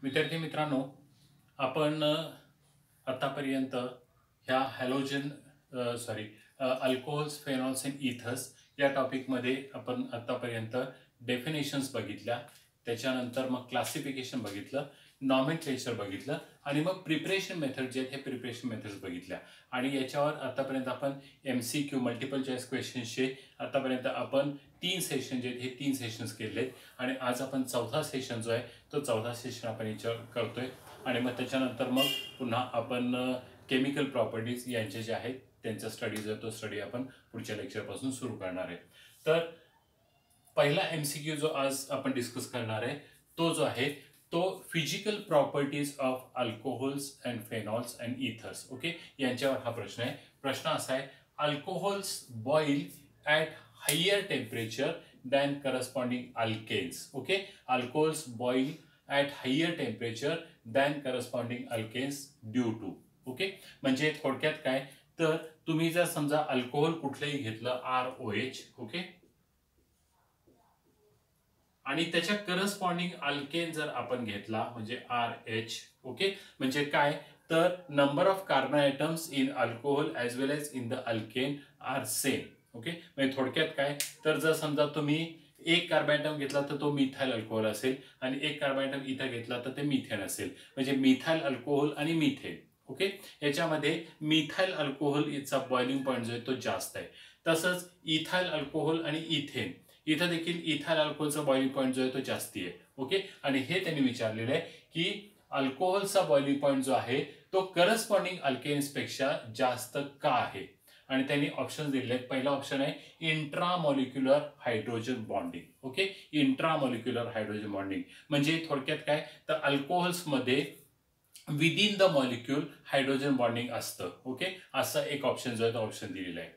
विद्यार्थी मित्रांनो, आपण आतापर्यंत ह्या हॅलोजन अल्कोहोल्स, फेनॉल्स अँड इथर्स या टॉपिकमध्ये आपण आतापर्यंत डेफिनेशन्स बघितल्या, त्याच्यानंतर मग क्लासिफिकेशन बघितलं, नॉमेनक्लेचर बघितलं आणि मग प्रिपरेशन मेथड जे आहेत हे प्रिपरेशन मेथड्स बघितल्या. आणि याच्यावर आतापर्यंत आपण MCQ मल्टिपल चॉईस क्वेश्चन्सचे आतापर्यंत आपण 3 सेशन जे आहेत हे 3 सेशन्स केलेत आणि आज आपण चौथा सेशन जो आहे तो चौथा सेशन आपण याच्यावर करतोय. आणि मग त्याच्यानंतर मग पुन्हा आपण केमिकल प्रॉपर्टीज यांचे जे आहेत त्यांचा स्टडी जो आहे तो स्टडी आपण पुढच्या लेक्चरपासून सुरू करणार आहे. तर पहिला MCQ जो आज आपण डिस्कस करणार आहे तो जो आहे तो physical properties of alcohols and phenols and ethers. Okay, यांच्यावर हा प्रश्न आहे. प्रश्न असा आहे, alcohols boil at higher temperature than corresponding alkanes. Okay, alcohols boil at higher temperature than corresponding alkanes due to. Okay, म्हणजे थोडक्यात काय, तर तुम्ही जर समजा अल्कोहोल कुठलंही घेतलं ROH, ओके, आणि त्याच्या करस्पॉन्डिंग अल्केन जर आपण घेतला म्हणजे RH, ओके, म्हणजे काय, तर number of carbon atoms in alcohol as well as in the alkane are same. Okay, म्हणजे थोडक्यात काय, तर जर समजा तुम्ही एक कार्बन आयटम घेतला तर तो मिथाइल अल्कोहोल असेल आणि एक कार्बन आयटम इथं घेतला तर ते मिथेन असेल, म्हणजे मिथाइल अल्कोहोल आणि मिथेन. ओके, याच्यामध्ये मिथाइल अल्कोहोलचा बॉइलिंग पॉईंट जो आहे तो जास्त आहे. तसंच इथाइल अल्कोहोल आणि इथेन, इथं देखील इथाइल अल्कोहोलचा बॉइलिंग पॉईंट जो आहे तो जास्ती आहे. ओके, आणि हे त्यांनी विचारलेलं आहे की अल्कोहोलचा बॉइलिंग पॉईंट जो आहे तो करस्पॉन्डिंग अल्केन्सपेक्षा जास्त का आहे. आणि त्यांनी ऑप्शन दिलेले आहेत. पहिला ऑप्शन आहे intramolecular hydrogen bonding. Okay, intramolecular hydrogen bonding म्हणजे थोडक्यात काय, तर अल्कोहोल्समध्ये within the molecule hydrogen bonding असतं. ओके, असं एक ऑप्शन जो आहे तो ऑप्शन दिलेला आहे.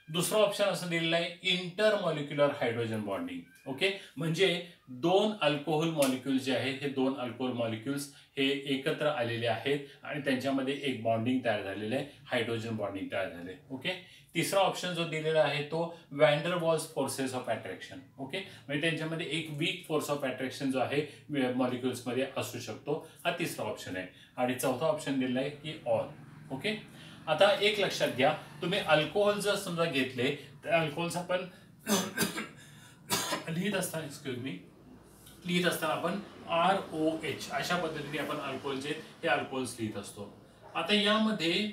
दुसरा ऑप्शन असं दिलेला आहे इंटरमॉलिक्युलर हायड्रोजन बॉन्डिंग. ओके, म्हणजे दोन अल्कोहोल मॉलिक्यूल जे आहेत हे दोन अल्कोहोल मॉलिक्युल्स हे एकत्र आलेले आहेत आणि त्यांच्यामध्ये एक बॉन्डिंग तयार झालेलं आहे, हायड्रोजन बॉन्डिंग तयार झाले. ओके, तिसरा ऑप्शन जो दिलेला आहे तो van der Waals forces of attraction. Okay, म्हणजे त्यांच्यामध्ये एक वीक फोर्स ऑफ अट्रॅक्शन जो आहे मॉलिक्युल्समध्ये असू शकतो, हा तिसरा ऑप्शन आहे. आणि चौथा ऑप्शन दिलेला आहे की ऑल. ओके, आता एक लक्षात घ्या, तुम्ही अल्कोहोल जर समजा घेतले तर अल्कोहोल्स आपण लिहित असताना आपण ROH अशा पद्धतीने आपण अल्कोहोलचे हे अल्कोहोल्स लिहित असतो. आता यामध्ये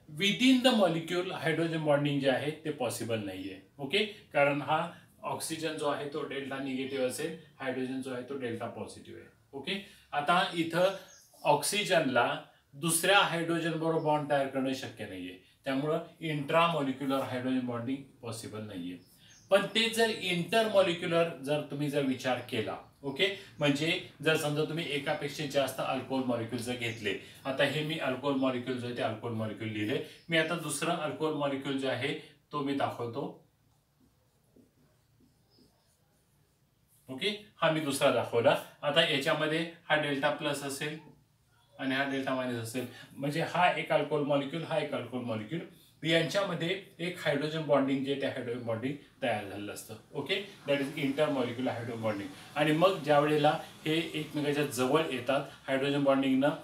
within the molecule hydrogen bonding जे आहे ते पॉसिबल नाहीये. ओके, कारण हा ऑक्सिजन जो आहे तो डेल्टा निगेटिव्ह असेल, हायड्रोजन जो आहे तो डेल्टा पॉझिटिव्ह आहे. ओके, आता इथं ऑक्सिजनला दुसऱ्या हायड्रोजन बरोबर बॉन्ड तयार करणं शक्य नाहीये, त्यामुळं इंट्रामॉलिक्युलर हायड्रोजन बॉन्डिंग पॉसिबल नाहीये. पण ते जर इंटरमॉलिक्युलर जर तुम्ही जर विचार केला, ओके, म्हणजे जर समजा तुम्ही एकापेक्षा जास्त अल्कोहोल मॉलिक्यूल जर घेतले, आता हे मी अल्कोहोल मॉलिक्यूल जो आहे ते अल्कोहोल मॉलिक्यूल लिहिले, मी आता दुसरं अल्कोहोल मॉलिक्यूल जो आहे तो मी दाखवतो. ओके, हा मी दुसरा दाखवला. आता याच्यामध्ये हा डेल्टा प्लस असेल आणि हा डेल्टा मायनस असेल, म्हणजे हा एक अल्कोहोल मॉलिक्यूल, हा एक अल्कोहोल मॉलिक्यूल, यांच्यामध्ये एक हायड्रोजन बॉन्डिंग जे ते हायड्रोजन बॉन्डिंग तयार झालेलं असतं. Okay, that is intermolecular hydrogen bonding. आणि मग ज्या वेळेला हे एकमेकाच्या जवळ येतात, हायड्रोजन बॉन्डिंगनं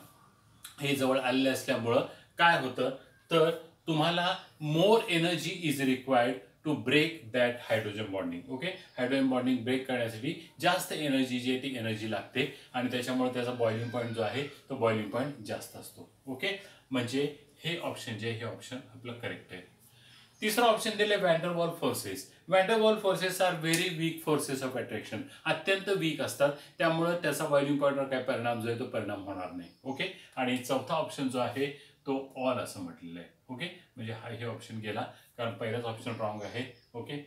हे जवळ आलेले असल्यामुळं काय होतं, तर तुम्हाला more energy is required to break that hydrogen bonding. Okay, hydrogen bonding break करण्यासाठी जास्त एनर्जी जी आहे ती एनर्जी लागते आणि त्याच्यामुळे त्याचा बॉइलिंग पॉईंट जो आहे तो बॉइलिंग पॉईंट जास्त असतो. ओके, म्हणजे हे ऑप्शन जे हे ऑप्शन आपलं करेक्ट आहे. तिसरा ऑप्शन दिले van der Waals forces. Van der Waals forces are very weak forces of attraction, अत्यंत वीक असतात, त्यामुळे त्याचा बॉइलिंग पॉईंटवर काय परिणाम जो आहे तो परिणाम होणार नाही. ओके, आणि चौथा ऑप्शन जो आहे तो ऑल असं म्हटलेलं आहे. ओके, म्हणजे हा हे ऑप्शन गेला, कारण पहिलाच ऑप्शन रॉंग आहे. ओके,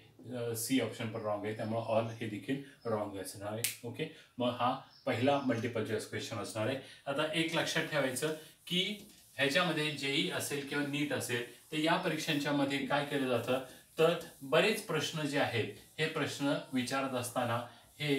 सी ऑप्शन पण रॉंग आहे, त्यामुळे ऑल हे देखील रॉंग असणार आहे. ओके, मग हा पहिला मल्टिपल चॉईस क्वेश्चन असणार आहे. आता एक लक्षात ठेवायचं की ह्याच्यामध्ये जेई असेल किंवा नीट असेल तर या परीक्षांच्या मध्ये काय केलं जातं, तर बरेच प्रश्न जे आहेत हे प्रश्न विचारत असताना हे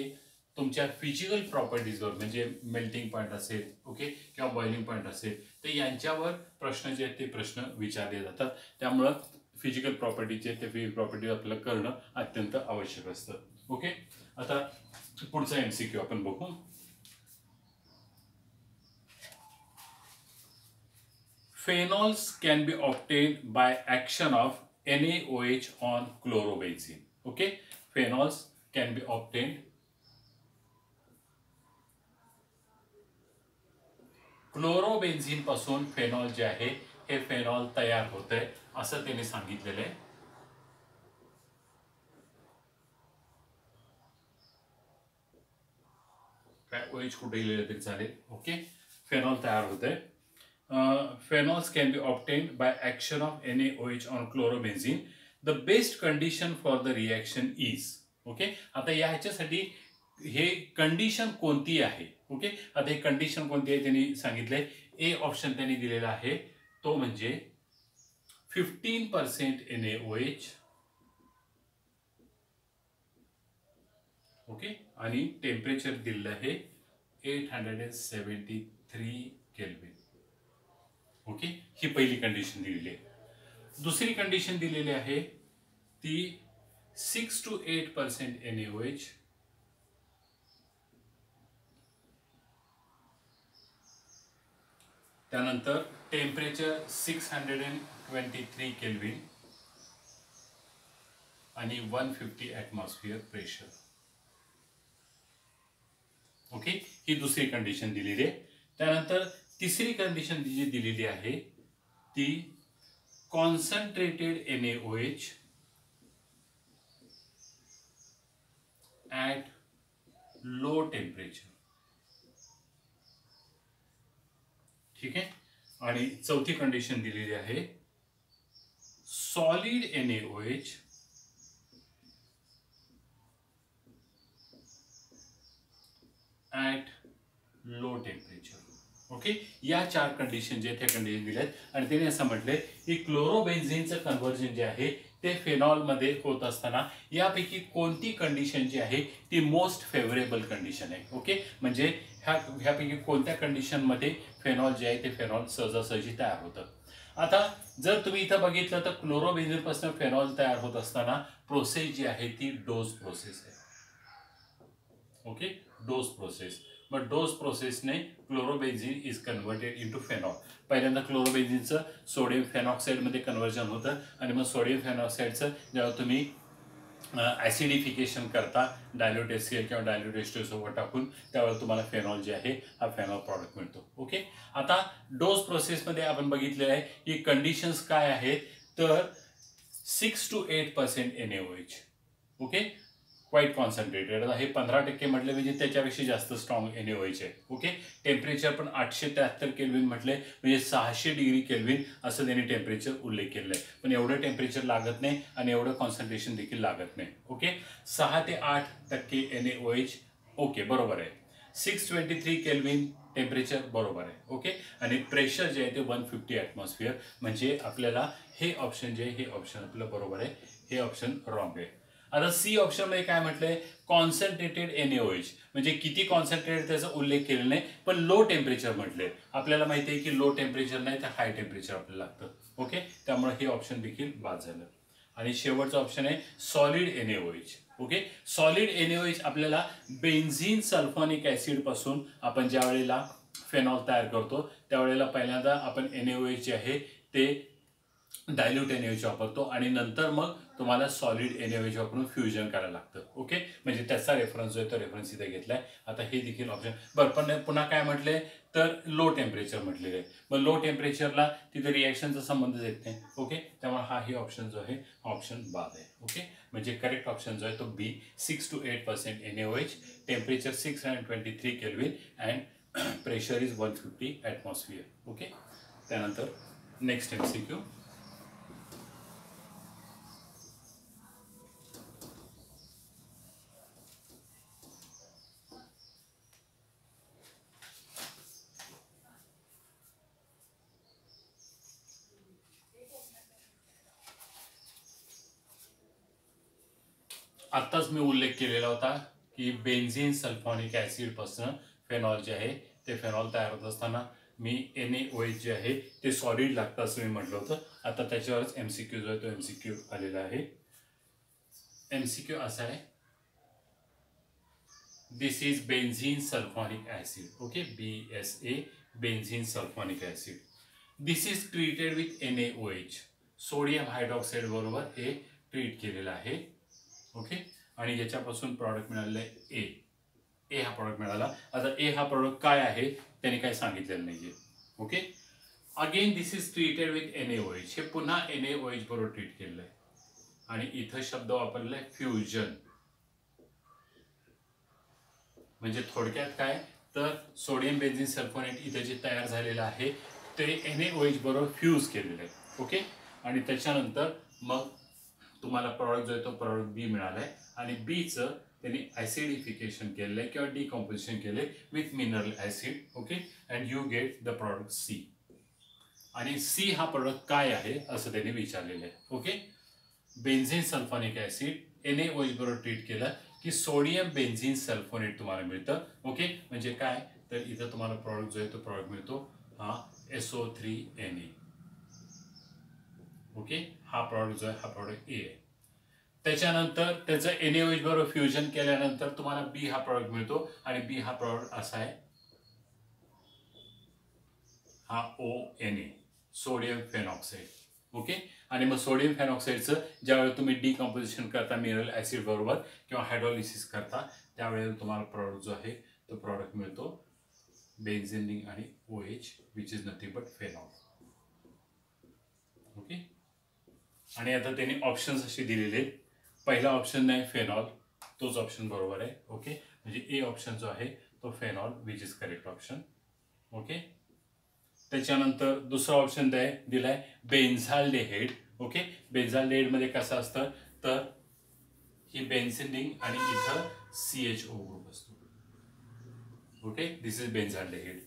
तुमच्या फिजिकल प्रॉपर्टीजवर, म्हणजे मेल्टिंग पॉईंट असेल, ओके, किंवा बॉइलिंग पॉईंट असेल, तर यांच्यावर प्रश्न जे आहेत ते प्रश्न विचारले जातात. त्यामुळं फिजिकल प्रॉपर्टी जे ते फिजिकल प्रॉपर्टी आपल्याला करणं अत्यंत आवश्यक असतं. ओके, आता पुढचा MCQ आपण बघू. phenols can be obtained by action of NaOH on chlorobenzene. Okay, phenols can be obtained. क्लोरोबेन्झीन पासून फेनॉल जे आहे हे फेनॉल तयार होतंय असं त्यांनी सांगितलेलं आहे. OH कुठे लिहिलं तरी चालेल. ओके, फेनॉल तयार होतंय. Phenols can be obtained by action of NaOH on chlorobenzene. The best condition for the reaction is. Okay, आता ह्याच्यासाठी हे कंडिशन कोणती आहे. ओके, आता हे कंडिशन कोणती आहे त्यांनी सांगितलंय. ए ऑप्शन त्यांनी दिलेला आहे तो म्हणजे 15% NaOH. ओके, आणि टेम्परेचर दिलेलं आहे 873 केल्विन. ओके, ही पहिली कंडिशन दिलेली आहे. दुसरी कंडिशन दिलेली आहे ती 6 to 8% NaOH. त्यानंतर टेम्परेचर 623 केल्विन आणि 150 ॲटमॉस्फिअर प्रेशर. ओके, ही दुसरी कंडिशन दिलेली आहे. त्यानंतर तिसरी कंडिशन जी दिलेली आहे ती concentrated NaOH at low temperature. ठीक आहे, आणि चौथी कंडिशन दिलेली आहे solid NaOH at low temperature. Okay, या चार कंडिशन जे त्या कंडिशन दिल्या आहेत आणि त्याने असं म्हटलंय की क्लोरोबेन्झीनचं कन्व्हर्जन जे आहे ते फेनॉलमध्ये होत असताना यापैकी कोणती कंडिशन जी आहे ती मोस्ट फेवरेबल कंडिशन आहे. ओके, म्हणजे ह्यापैकी कोणत्या कंडिशनमध्ये फेनॉल जे आहे ते फेनॉल सहजासहजी तयार होतं. आता जर तुम्ही इथं बघितलं तर क्लोरोबेन्झीन पासून फेनॉल तयार होत असताना प्रोसेस जी आहे ती डोज प्रोसेस आहे. Okay, Dow's process. मग डोज प्रोसेसने chlorobenzene is converted into phenol. पहिल्यांदा क्लोरोबेन्झीनचं सोडियम फेनॉक्साईडमध्ये कन्वर्जन होतं आणि मग सोडियम फेनॉक्साईडचं जेव्हा तुम्ही ॲसिडिफिकेशन करता डायल्यूट HCl किंवा डायल्यूट H2SO सोबत टाकून त्यावेळेला तुम्हाला फेनॉल जे आहे हा फेनॉल प्रॉडक्ट मिळतो. ओके, आता डोज प्रोसेसमध्ये आपण बघितलेलं आहे की कंडिशन्स काय आहेत तर 6 to 8% NaOH. Okay, quite concentrated. हे 15% म्हटले म्हणजे त्याच्यापेक्षा जास्त स्ट्रॉंग NaOH आहे. ओके, टेम्परेचर पण 873 केल्विन म्हटले म्हणजे 600 डिग्री केल्विन असं त्यांनी टेम्परेचर उल्लेख केलेलं आहे. पण एवढं टेम्परेचर लागत नाही आणि एवढं कॉन्सन्ट्रेशन देखील लागत नाही. ओके, 6 ते 8% NaOH. ओके, बरोबर आहे. 623 केल्विन टेम्परेचर बरोबर आहे. ओके, आणि प्रेशर जे आहे ते 150 ॲटमॉस्फिअर. म्हणजे आपल्याला हे ऑप्शन जे आहे हे ऑप्शन आपलं बरोबर आहे, हे ऑप्शन रॉंग आहे. आता सी ऑप्शनमध्ये काय म्हटलंय कॉन्सन्ट्रेटेड NaOH म्हणजे किती कॉन्सन्ट्रेटेड त्याचा उल्लेख केलेला नाही पण लो टेम्परेचर म्हटले. आपल्याला माहिती आहे की लो टेम्परेचर नाही तर हाय टेम्परेचर आपल्याला लागतं. ओके, त्यामुळे हे ऑप्शन देखील बाद झालं. आणि शेवटचं ऑप्शन आहे solid NaOH. Okay, solid NaOH आपल्याला बेन्झीन सल्फोनिक ॲसिड पासून आपण ज्या वेळेला फेनॉल तयार करतो त्यावेळेला पहिल्यांदा आपण NaOH जे आहे ते डायल्यूट NaOH वापरतो आणि नंतर मग तुम्हाला सॉलिड NaOH वापरून फ्युजन करायला लागतं. ओके, म्हणजे त्याचा रेफरन्स जो आहे तो रेफरन्स इथे घेतलाय. आता हे देखील ऑप्शन बरं, पण पुन्हा काय म्हटलंय तर लो टेम्परेचर म्हटलेलं आहे. मग लो टेम्परेचरला तिथे रिॲक्शनचा संबंधच येत नाही. ओके, त्यामुळे हा ही ऑप्शन जो आहे ऑप्शन बाद आहे. ओके, म्हणजे करेक्ट ऑप्शन जो आहे तो बी 6 to 8% NaOH, temperature 623 kelvin and pressure is 150 atmosphere. Okay, त्यानंतर नेक्स्ट MCQ. आत्ताच मी उल्लेख केलेला होता की बेन्झीन सल्फोनिक ॲसिड पासून फेनॉल जे आहे ते फेनॉल तयार होत असताना मी NaOH जे आहे ते सॉलिड लागतं असं मी म्हटलं होतं. आता त्याच्यावरच MCQ जो आहे तो MCQ आलेला आहे. MCQ असा आहे this is benzene sulphonic acid. Okay, BSA benzene sulphonic acid. This is treated with NaOH, sodium hydroxide बरोबर हे ट्रीट केलेलं आहे. ओके, आणि याच्यापासून प्रॉडक्ट मिळालेलं आहे ए हा प्रॉडक्ट मिळाला. आता ए हा प्रॉडक्ट काय आहे त्याने काय सांगितलेलं नाहीये. Okay, again this is treated with NaOH, हे पुन्हा NaOH बरोबर ट्रीट केलेलं आहे. आणि इथं शब्द वापरलेला आहे फ्युजन. म्हणजे थोडक्यात काय तर सोडियम बेन्झीन सल्फोनेट इथे जे तयार झालेलं आहे ते NaOH बरोबर फ्यूज केलेलं आहे. ओके, आणि त्याच्यानंतर मग तुम्हाला प्रॉडक्ट जो आहे तो प्रॉडक्ट बी मिळाला आहे. आणि बीचं त्यांनी ऍसिडिफिकेशन केलेलं आहे किंवा डिकॉम्पोजिशन केले with mineral acid. Okay, and you get the product C. आणि सी हा प्रॉडक्ट काय आहे असं त्यांनी विचारलेलं आहे. Okay, benzene sulphonic acid NaOH बरोबर ट्रीट केलं की सोडियम बेन्झीन सल्फोनेट तुम्हाला मिळतं. ओके, म्हणजे काय तर इथं तुम्हाला प्रॉडक्ट जो आहे तो प्रॉडक्ट मिळतो हा SO3Na. ओके, हा प्रॉडक्ट जो आहे हा प्रॉडक्ट ए आहे. त्याच्यानंतर त्याचं NaOH बरोबर फ्युजन केल्यानंतर तुम्हाला बी हा प्रॉडक्ट मिळतो. आणि बी हा प्रॉडक्ट असा आहे हा ONA, सोडियम फेनॉक्साईड. ओके, आणि मग सोडियम फेनॉक्साईडचं ज्यावेळेला तुम्ही डिकॉम्पोजिशन करता मिनरल ऍसिड बरोबर किंवा हायड्रॉलिसिस करता त्यावेळेला तुम्हाला प्रॉडक्ट जो आहे तो प्रॉडक्ट मिळतो बेन्झीन रिंग आणि OH which is nothing but phenol. Okay, आणि आता त्यांनी ऑप्शन्स असे दिलेले आहेत. पहिला ऑप्शन नाही फेनॉल, तोच ऑप्शन बरोबर आहे. ओके, म्हणजे ए ऑप्शन जो आहे तो phenol which is correct option. Okay, त्याच्यानंतर दुसरा ऑप्शन दिलाय बेन्झाल्डेहाइड. ओके, बेन्झाल्डेहाइड मध्ये कसं असतं तर ही बेन्झीन रिंग आणि इथं CHO ग्रुप असतो. Okay, this is benzaldehyde.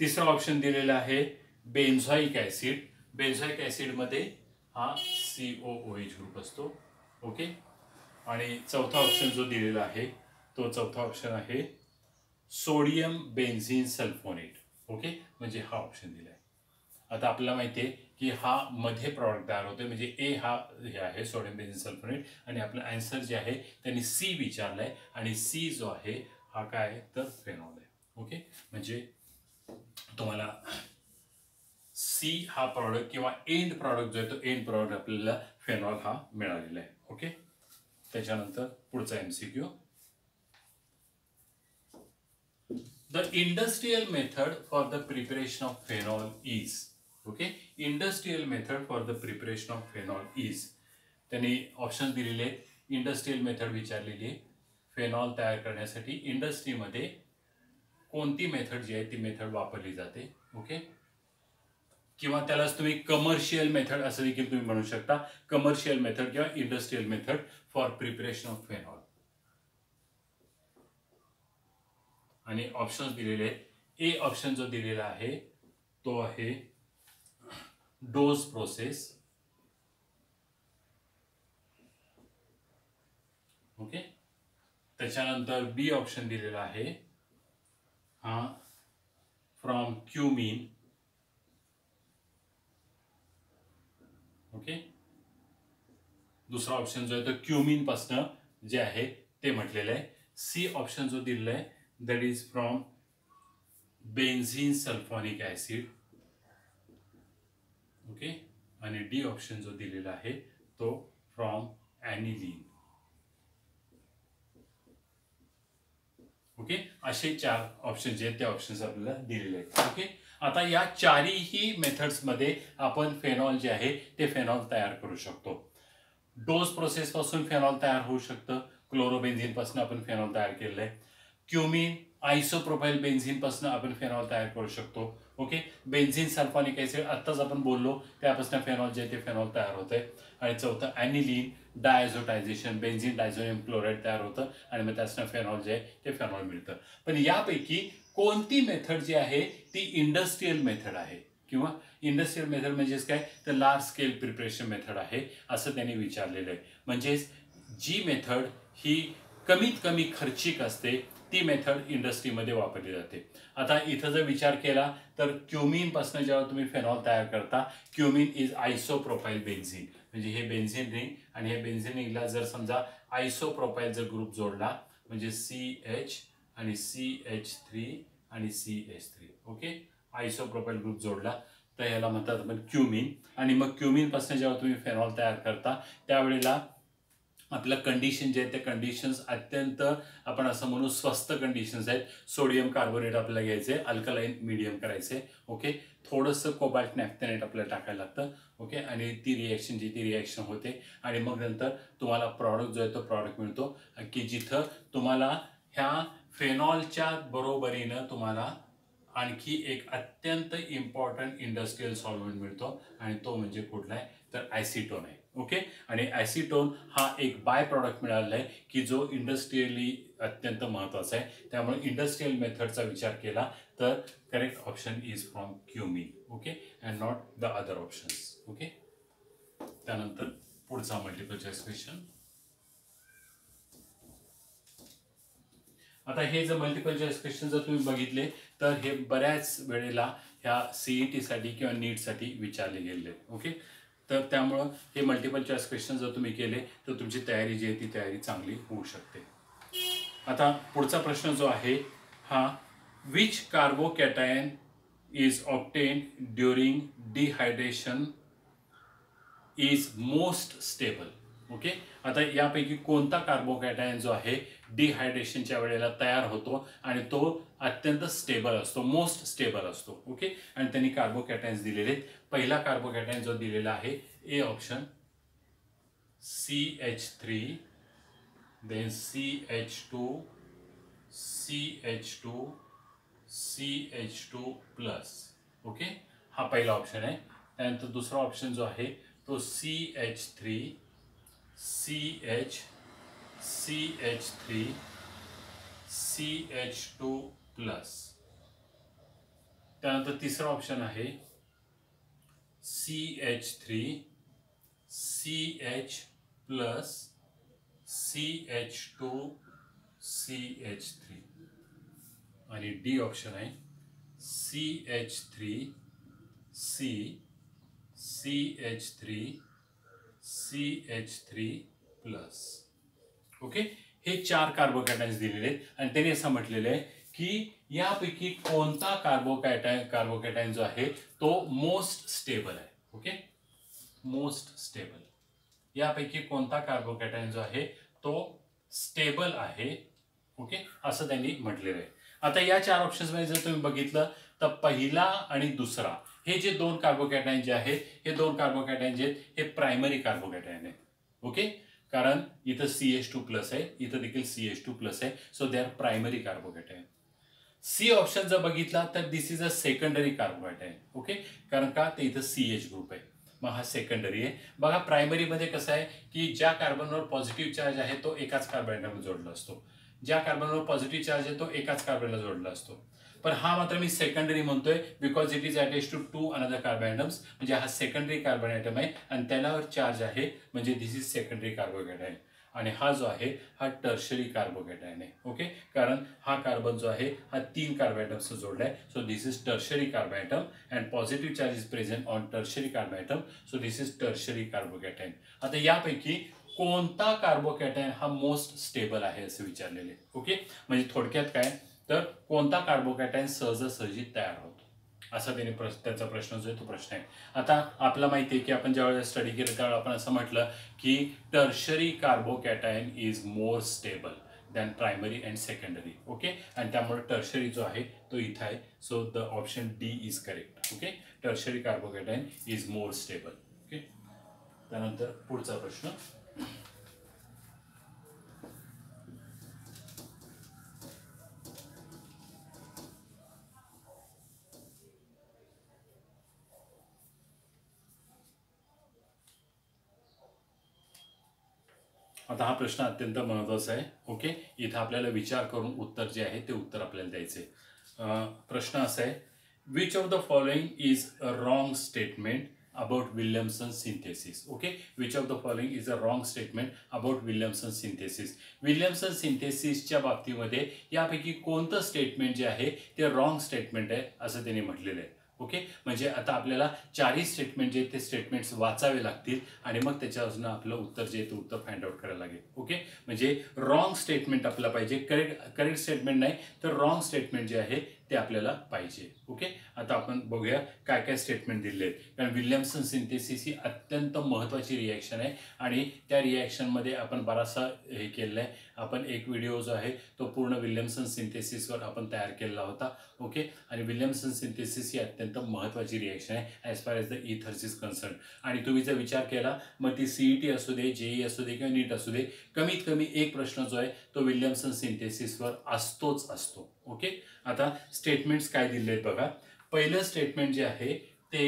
तिसरा ऑप्शन दिलेला आहे बेन्झॉइक ऍसिड. बेन्झॉइक ऍसिड मध्ये हा COOH ग्रुप असतो. ओके, आणि चौथा ऑप्शन जो दिलेला आहे तो चौथा ऑप्शन आहे सोडियम बेन्झीन सल्फोनेट. ओके, म्हणजे हा ऑप्शन दिलाय. आता आपल्याला माहिती आहे की हा मध्ये प्रॉडक्ट तयार होतोय म्हणजे ए हा हे आहे सोडियम बेन्झीन सल्फोनेट. आणि आपलं आन्सर जे आहे त्यांनी सी विचारलंय आणि सी जो आहे हा काय आहे तर फेनॉल आहे. ओके, म्हणजे तुम्हाला सी हा प्रॉडक्ट किंवा एंड प्रॉडक्ट जो आहे तो एंड प्रॉडक्ट आपल्याला फेनॉल हा मिळालेला आहे. ओके, त्याच्यानंतर पुढचा MCQ. The industrial method for the preparation of phenol is. Okay, industrial method for the preparation of phenol is. त्यांनी ऑप्शन दिलेले आहेत. इंडस्ट्रियल मेथड विचारलेली आहे. फेनॉल तयार करण्यासाठी इंडस्ट्रीमध्ये कोणती मेथड जी आहे ती मेथड वापरली जाते. ओके, किंवा त्यालाच तुम्ही कमर्शियल मेथड असं देखील तुम्ही म्हणू शकता. कमर्शियल मेथड किंवा industrial method for preparation of phenol. आणि ऑप्शन्स दिलेले आहेत. ए ऑप्शन जो दिलेला आहे तो आहे डोज प्रोसेस. ओके, त्याच्यानंतर बी ऑप्शन दिलेला आहे हा फ्रॉम क्युमिन. ओके, दुसरा ऑप्शन जो आहे तो क्युमिन पासून जे आहे ते म्हटलेलं आहे. सी ऑप्शन जो दिलेला आहे that is from benzene sulfonic acid. Okay, आणि डी ऑप्शन जो दिलेला आहे तो फ्रॉम ॲनिलीन. ओके, असे 4 ऑप्शन जे आहेत ते ऑप्शन्स आपल्याला दिलेले आहेत. ओके, आता या चारही मेथड्स मध्ये आपण फेनॉल जे आहे ते फेनॉल तयार करू शकतो. डोज प्रोसेस पासून फेनॉल तयार होऊ शकतं. क्लोरोबेन्झीन पासून आपण फेनॉल तयार केलेलं आहे. क्युमिन आयसोप्रोपाइल बेन्झीन पासून आपण फेनॉल तयार करू शकतो. ओके, बेन्झीन सल्फोनिक ऍसिड आत्ताच आपण बोललो त्यापासून फेनॉल जे ते फेनॉल तयार होतंय. आणि चौथं ॲनिलीन डायझोटायझेशन बेन्झीन डायझोनियम क्लोराईड तयार होतं आणि मग त्याचं फेनॉल जे आहे ते फेनॉल मिळतं. पण यापैकी कोणती मेथड जी आहे ती इंडस्ट्रियल मेथड आहे किंवा इंडस्ट्रियल मेथड म्हणजेच काय तर लार्ज स्केल प्रिपरेशन मेथड आहे असं त्यांनी विचारलेलं आहे. म्हणजेच जी मेथड ही कमीत कमी खर्चिक असते ती मेथड इंडस्ट्रीमध्ये वापरली जाते. आता इथं जर विचार केला तर क्युमिन पासून जेव्हा तुम्ही फेनॉल तयार करता क्युमिन इज आयसोप्रोपाइल बेन्झीन. म्हणजे हे बेन्झीन रिंग आणि हे बेन्झीन रिंगला जर समजा आयसोप्रोपाइल जर ग्रुप जोडला म्हणजे CH आणि CH3 आणि CH3. ओके, आयसोप्रोपाइल ग्रुप जोडला तर ह्याला म्हणतात आपण क्युमिन. आणि मग क्युमिनपासून जेव्हा तुम्ही फेनॉल तयार करता त्यावेळेला आपलं कंडिशन जे आहे ते कंडिशन्स अत्यंत आपण असं म्हणू स्वस्त कंडिशन्स आहेत. सोडियम कार्बोनेट आपल्याला घ्यायचे, अल्कलाईन मीडियम करायचे. ओके, थोडंसं कोबाल्ट नॅफ्थेनेट आपल्याला टाकायला लागतं. ओके, आणि ती रिॲक्शन होते आणि मग नंतर तुम्हाला प्रॉडक्ट जो आहे तो प्रॉडक्ट मिळतो की जिथं तुम्हाला ह्या फेनॉलच्या बरोबरीनं तुम्हाला आणखी एक अत्यंत इम्पॉर्टंट इंडस्ट्रियल सॉल्व्हेंट मिळतो आणि तो म्हणजे कुठला आहे तर ॲसिटोन आहे. ओके, आणि ॲसिटोन हा एक बाय प्रॉडक्ट मिळालेला आहे की जो इंडस्ट्रियली अत्यंत महत्त्वाचा आहे. त्यामुळे इंडस्ट्रियल मेथडचा विचार केला तर correct option is from cumin. Okay, and not the other options. Okay, त्यानंतर पुढचा मल्टिपल चॉईस क्वेश्चन. आता हे जर मल्टिपल चॉईस क्वेश्चन जर तुम्ही बघितले तर हे बऱ्याच वेळेला ह्या CET-साठी किंवा नीटसाठी विचारले गेले. ओके, तर त्यामुळं हे मल्टिपल चॉईस क्वेश्चन जर तुम्ही केले तर तुमची तयारी जी आहे ती तयारी चांगली होऊ शकते. आता पुढचा प्रश्न जो आहे हा, which carbocation is obtained during dehydration is most stable. Okay, आता यापैकी कोणता कार्बोकॅटायन जो आहे डिहायड्रेशनच्या वेळेला तयार होतो आणि तो अत्यंत स्टेबल असतो, मोस्ट स्टेबल असतो. ओके, आणि त्यांनी कार्बोकॅटायन्स दिलेले. पहिला कार्बोकॅटायन जो दिलेला आहे A option CH3, then CH2, CH2, CH2 plus. Okay, हा पहिला ऑप्शन आहे. त्यानंतर दुसरा ऑप्शन जो आहे तो CH3, CH, CH3, CH2 plus. त्यानंतर तिसरा ऑप्शन आहे CH3, CH plus, CH2, CH3. आणि डी ऑप्शन आहे CH3, C, CH3, CH3 plus. Okay, हे 4 कार्बोकॅटायन्स दिलेले आहेत आणि त्यांनी असं म्हटलेलं आहे की यापैकी कोणता कार्बोकॅटायन जो आहे तो मोस्ट स्टेबल आहे. ओके, मोस्ट स्टेबल, यापैकी कोणता कार्बोकॅटायन जो आहे तो स्टेबल आहे. ओके, असं त्यांनी म्हटलेलं आहे. आता या 4 ऑप्शन्समध्ये जर तुम्ही बघितलं तर पहिला आणि दुसरा हे जे 2 कार्बोकॅटायन जे आहेत हे 2 कार्बोकॅटायन जे आहेत हे प्रायमरी कार्बोकॅटायन आहेत. ओके, कारण इथं CH2 प्लस आहे, इथं देखील CH2 प्लस आहे. So they are primary carbocation. C option जर बघितला तर this is a secondary carbocation. Okay, कारण का ते इथं CH ग्रुप आहे, मग हा सेकंडरी आहे. बघा प्रायमरीमध्ये कसं आहे की ज्या कार्बनवर पॉझिटिव्ह चार्ज आहे तो एकाच कार्बनला जोडला असतो, ज्या कार्बनवर पॉझिटिव्ह चार्ज आहे तो एकाच कार्बनला जोडला असतो. पण हा मात्र मी सेकंडरी म्हणतोय because it is attach to another carbon atoms. म्हणजे हा सेकंडरी कार्बन आयटम आहे आणि त्याच्यावर चार्ज आहे म्हणजे दिस इज सेकंडरी कार्बोकॅटायन. आणि हा जो आहे हा टर्शरी कार्बोकॅटायन आहे. ओके, कारण हा कार्बन जो आहे हा 3 कार्बन आयटम्स जोडला आहे. So this is tertiary carbon item and positive charge is present on tertiary carbon item. So this is tertiary carbocation. आता यापैकी कोणता कार्बोकॅटायन हा मोस्ट स्टेबल आहे असं विचारलेले. ओके, म्हणजे थोडक्यात काय तर कोणता कार्बोकॅटायन सहजासहजी तयार होतो असा त्याचा प्रश्न जो आहे तो प्रश्न आहे. आता आपल्याला माहिती आहे की आपण ज्यावेळेस स्टडी केलं त्यावेळेला आपण असं म्हटलं की tertiary carbocation is more stable than primary and secondary. Okay, आणि त्यामुळे टर्शरी जो आहे तो इथं आहे. So the option D is correct. Okay, tertiary carbocation is more stable. Okay, त्यानंतर पुढचा प्रश्न. आता हा प्रश्न अत्यंत महत्त्वाचा आहे. ओके, इथं आपल्याला विचार करून उत्तर जे आहे ते उत्तर आपल्याला द्यायचे. प्रश्न असा आहे, which of the following is a wrong statement about Williamson synthesis. Okay, which of the following is a wrong statement about Williamson synthesis. Williamson सिंथेसिसच्या बाबतीमध्ये यापैकी कोणतं स्टेटमेंट जे आहे ते रॉंग स्टेटमेंट आहे असं त्यांनी म्हटलेलं आहे. ओके, म्हणजे आता आपल्याला 4 स्टेटमेंट जे ते स्टेटमेंट्स वाचावे लागतील आणि मग त्याच्यापासून आपलं उत्तर जे ते उत्तर फाइंड आउट करायला लागेल. ओके, म्हणजे रॉंग स्टेटमेंट आपल्याला पाहिजे, करेक्ट स्टेटमेंट नाही तर रॉंग स्टेटमेंट जे आहे ते आपल्याला पाहिजे. ओके, आता आपण बघूया काय काय स्टेटमेंट दिले आहेत. कारण विल्यमसन सिंथेसिस ही अत्यंत महत्त्वाची रिॲक्शन आहे आणि त्या रिॲक्शनमध्ये आपण बराचसा हे केलेलं आहे. आपण एक व्हिडिओ जो आहे तो पूर्ण विल्यमसन सिंथेसिसवर आपण तयार केलेला होता. ओके, आणि विल्यमसन सिंथेसिस ही अत्यंत महत्त्वाची रिॲक्शन आहे as far as the ethers is concern. आणि तुम्ही जर विचार केला मग ती CET असू दे, JEE असू दे किंवा नीट असू दे, कमीत कमी एक प्रश्न जो आहे तो विल्यमसन सिंथेसिसवर असतोच असतो. ओके, आता स्टेटमेंट्स काय दिले आहेत बघा. पहिलं स्टेटमेंट जे आहे ते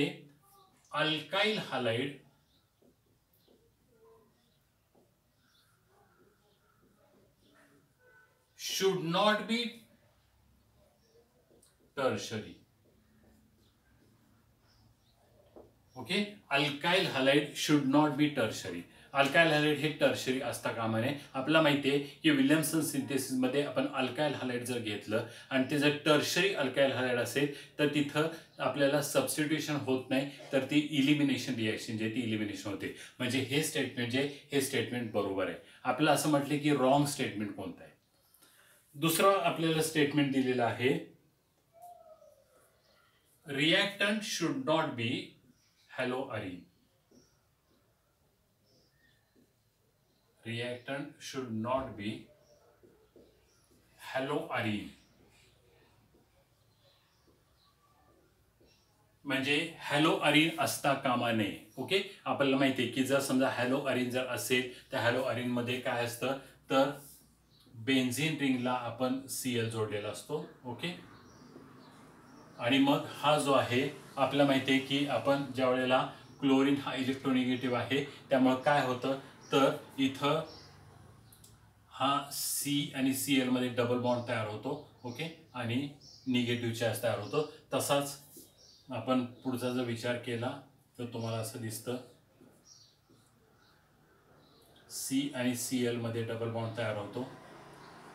alkyl halide should not be tertiary. Okay, alkyl halide should not B tertiary. Alkyl halide हे टर्शरी असता कामा नये. आपल्याला माहिती आहे की विल्यमसन सिंथेसिसमध्ये आपण अल्काइल हॅलाइड जर घेतलं आणि ते जर टर्शरी अल्काइल हॅलाइड असेल तर तिथं आपल्याला सबस्टिट्यूशन होत नाही, तर ती इलिमिनेशन रिॲक्शन जे ती इलिमिनेशन होते. म्हणजे हे स्टेटमेंट जे हे स्टेटमेंट बरोबर आहे. आपल्याला असं म्हटलं की रॉंग स्टेटमेंट कोणतं आहे. दुसरं आपल्याला स्टेटमेंट दिलेलं आहे reactant should not be haloarene. Reactant should not be haloarene. म्हणजे हॅलोअरीन असता कामा नये. ओके, आपल्याला माहिती आहे की जर समजा हॅलोअरीन जर असेल तर हॅलोअरीन मध्ये काय असतं तर बेन्झीन रिंगला आपण Cl जोडलेला असतो. ओके, आणि मग हा जो आहे आपल्याला माहिती आहे की आपण ज्या वेळेला क्लोरीन हा इलेक्ट्रोनिगेटिव्ह आहे त्यामुळे काय होतं तर इथं हा C आणि Cl मध्ये डबल बॉन्ड तयार होतो. ओके, आणि निगेटिव्ह चार्ज तयार होतो. तसाच आपण पुढचा जर विचार केला तर तुम्हाला असं दिसतं C आणि Cl मध्ये डबल बॉन्ड तयार होतो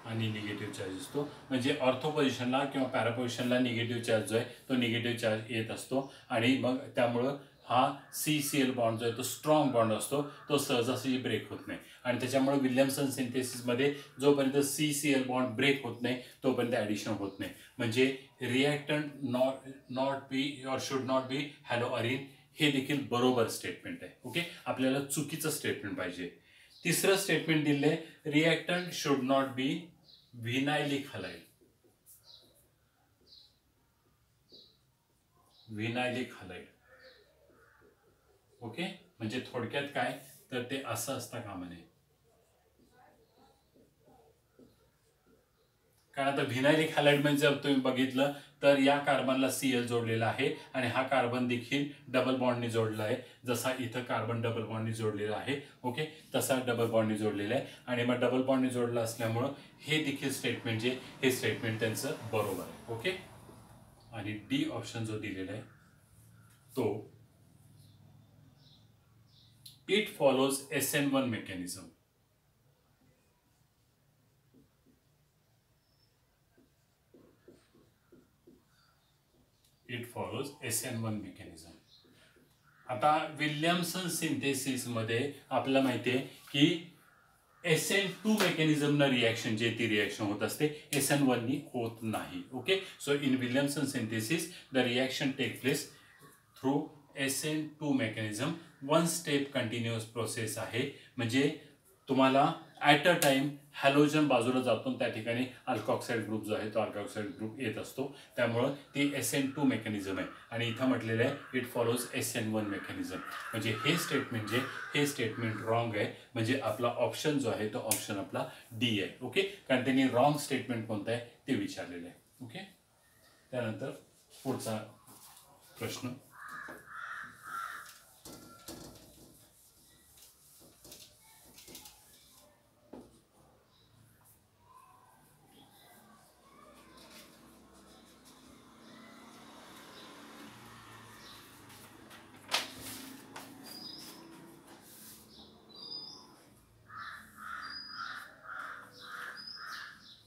आणि निगेटिव्ह चार्ज असतो. म्हणजे ऑर्थो पोझिशनला किंवा पॅरा पोझिशनला निगेटिव्ह चार्ज जो आहे तो निगेटिव्ह चार्ज येत असतो आणि मग त्यामुळं हा CCl बॉन्ड जो आहे तो स्ट्रॉंग बॉन्ड असतो, तो सहजासहजी ब्रेक होत नाही. आणि त्याच्यामुळे विल्यमसन सिंथेसिसमध्ये जोपर्यंत CCl बॉन्ड ब्रेक होत नाही तोपर्यंत ॲडिशन होत नाही. म्हणजे reactant not be or should not be haloarene हे देखील बरोबर स्टेटमेंट आहे. ओके, आपल्याला चुकीचं स्टेटमेंट पाहिजे. तिसरं स्टेटमेंट दिले reactant should not be vinylic halide. Vinylic halide. Okay, म्हणजे थोडक्यात काय तर ते असं असता कामा नये. कारण आता व्हिनायलिक हॅलाइड म्हणजे जर तुम्ही बघितलं तर या कार्बनला Cl जोडलेला आहे आणि हा कार्बन देखील डबल बॉन्डने जोडला आहे. जसा इथं कार्बन डबल बॉन्डने जोडलेला आहे. ओके, तसा डबल बॉन्डने जोडलेला आहे आणि मग डबल बॉन्डने जोडला असल्यामुळं हे देखील स्टेटमेंट जे हे स्टेटमेंट त्यांचं बरोबर आहे. ओके, आणि डी ऑप्शन जो दिलेला आहे तो it follows SN1 mechanism. It follows SN1 mechanism. आता विल्यमसन सिंथेसिसमध्ये आपल्याला माहिती आहे की SN2 मेकॅनिझमनं रिॲक्शन जे ती रिॲक्शन होत असते SN1 नी होत नाही. Okay, so in Williamson synthesis the reaction take place through SN2 mechanism. One step continuous process आहे. म्हणजे तुम्हाला ॲट अ टाइम हॅलोजन बाजूला जातो त्या ठिकाणी अल्कॉक्साईड ग्रुप जो आहे तो अल्कॉक्साईड ग्रुप येत असतो. त्यामुळं ती SN2 मेकॅनिझम आहे आणि इथं म्हटलेलं आहे इट फॉलोज SN1 मेकॅनिझम. म्हणजे हे स्टेटमेंट जे हे स्टेटमेंट रॉंग आहे. म्हणजे आपला ऑप्शन जो आहे तो ऑप्शन आपला डी आहे. ओके, कारण त्यांनी रॉंग स्टेटमेंट कोणतं आहे ते विचारलेलं आहे. ओके, त्यानंतर पुढचा प्रश्न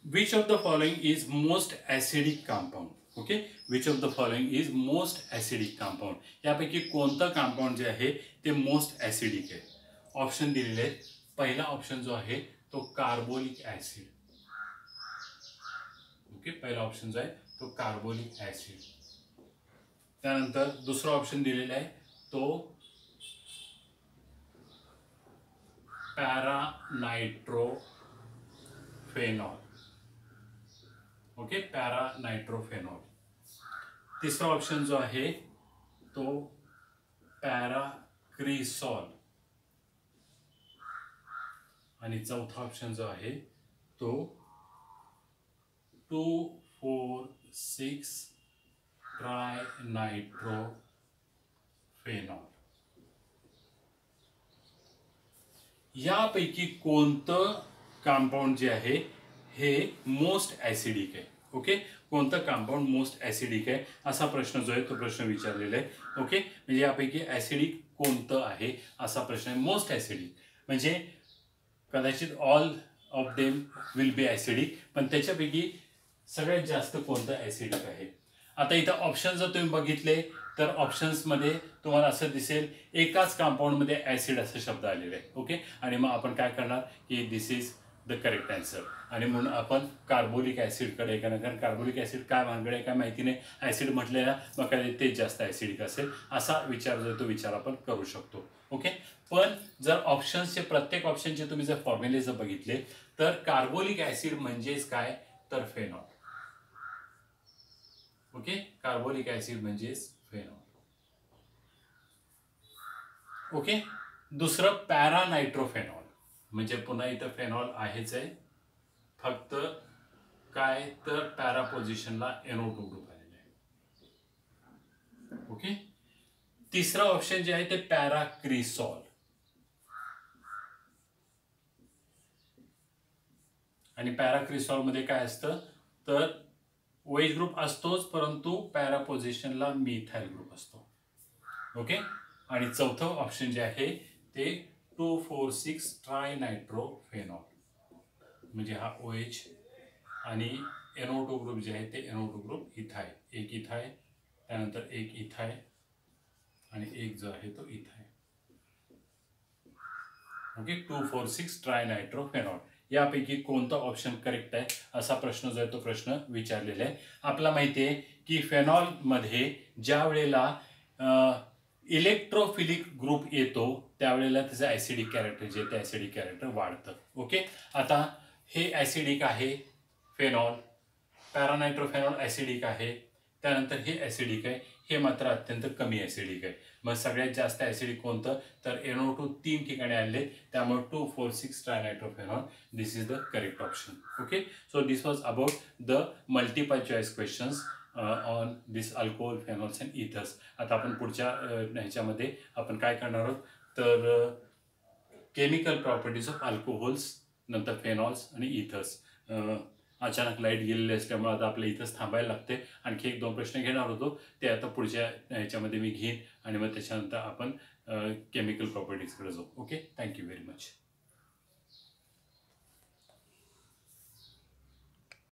which of the following is most acidic compound. Okay, which of the following is most acidic compound. यापैकी कोणतं कंपाऊंड जे आहे ते मोस्ट ॲसिडिक आहे. ऑप्शन दिलेले आहेत. पहिला ऑप्शन जो आहे तो कार्बोलिक ॲसिड. ओके, पहिला ऑप्शन जो आहे तो कार्बोलिक ऍसिड. त्यानंतर दुसरा ऑप्शन दिलेला आहे तो पॅरानायट्रोफेनॉल. ओके, पॅरानायट्रोफेनॉल. तिसरा ऑप्शन जो आहे तो पॅराक्रिसॉल. आणि चौथा ऑप्शन जो आहे तो 2,4,6 ट्रायनायट्रोफेनॉल. यापैकी कोणतं कंपाऊंड जे आहे हे मोस्ट ऍसिडिक आहे. ओके, कोणतं कंपाऊंड मोस्ट ऍसिडिक आहे असा प्रश्न जो आहे तो प्रश्न विचारलेला आहे. ओके, म्हणजे यापैकी ऍसिडिक कोणतं आहे असा प्रश्न आहे. मोस्ट ऍसिडिक म्हणजे कदाचित all of them will be acidic, पण त्याच्यापैकी सगळ्यात जास्त कोणतं ऍसिडिक आहे. आता इथं ऑप्शन जर तुम्ही बघितले तर ऑप्शन्समध्ये तुम्हाला असं दिसेल एकाच कंपाऊंडमध्ये ऍसिड असा शब्द आलेला आहे. ओके, आणि मग आपण काय करणार की दिस इज द करेक्ट आन्सर. आणि म्हणून आपण कार्बोलिक ऍसिडकडे येणार, कारण कार्बोलिक ऍसिड काय भानगड आहे काय माहिती नाही, ऍसिड म्हटले ना मग काय तेच जास्त ऍसिडिक असेल असा विचार जो तो विचार आपण करू शकतो. ओके, पण जर ऑप्शन्सचे प्रत्येक ऑप्शनचे तुम्ही जर फॉर्म्युले जर बघितले तर कार्बोलिक ऍसिड म्हणजेच काय तर फेनॉल. ओके, कार्बोलिक ऍसिड म्हणजेच फेनॉल. ओके, दुसरं पॅरानायट्रोफेनॉल म्हणजे पुन्हा इथं फेनॉल आहेच आहे, फक्त काय तर पॅरा पोझिशनला NO2 ग्रुप आलेला आहे. ओके, तिसरा ऑप्शन जे आहे ते पॅराक्रिसॉल. आणि पॅराक्रिसॉल मध्ये काय असतं तर OH ग्रुप असतोच, परंतु पॅरा पोझिशनला मिथाइल ग्रुप असतो. ओके, आणि चौथं ऑप्शन जे आहे ते 2,4,6 ट्रायनायट्रोफेनॉल म्हणजे हा OH आणि NO2 ग्रुप जे आहे ते NO2 ग्रुप इथाय, एक इथाय त्यानंतर एक इथाय आणि एक जो आहे तो इथाय. ओके, 2,4,6 ट्रायनायट्रोफेनॉल. यापैकी कोणता ऑप्शन करेक्ट आहे असा प्रश्न जो आहे तो प्रश्न विचारलेला आहे. आपल्याला माहिती आहे की फेनॉल मध्ये ज्या वेळेला इलेक्ट्रोफिलिक ग्रुप येतो त्यावेळेला त्याचं ऍसिडिक कॅरेक्टर जे ते ऍसिडिक कॅरेक्टर वाढतं. ओके, आता हे ऍसिडिक आहे फेनॉल, पॅरानायट्रोफेनॉल ऍसिडिक आहे, त्यानंतर हे ऍसिडिक आहे, हे मात्र अत्यंत कमी ऍसिडिक आहे. मग सगळ्यात जास्त ऍसिडिक कोणतं तर NO2 3 ठिकाणी आले, त्यामुळे 2,4,6 trinitrophenol this is the correct option. Okay, so this was about the multiple choice questions on this alcohol, phenols and ethers. आता आपण पुढच्या ह्याच्यामध्ये आपण काय करणार आहोत तर केमिकल प्रॉपर्टीज ऑफ अल्कोहोल्स, नंतर फेनॉल्स आणि इथर्स. अचानक लाईट गेलेली असल्यामुळे आता आपल्या इथंच थांबायला लागते. आणखी 1-2 प्रश्न घेणार होतो ते आता पुढच्या ह्याच्यामध्ये मी घेईन आणि मग त्याच्यानंतर आपण केमिकल प्रॉपर्टीजकडे जाऊ. Okay, thank you very much.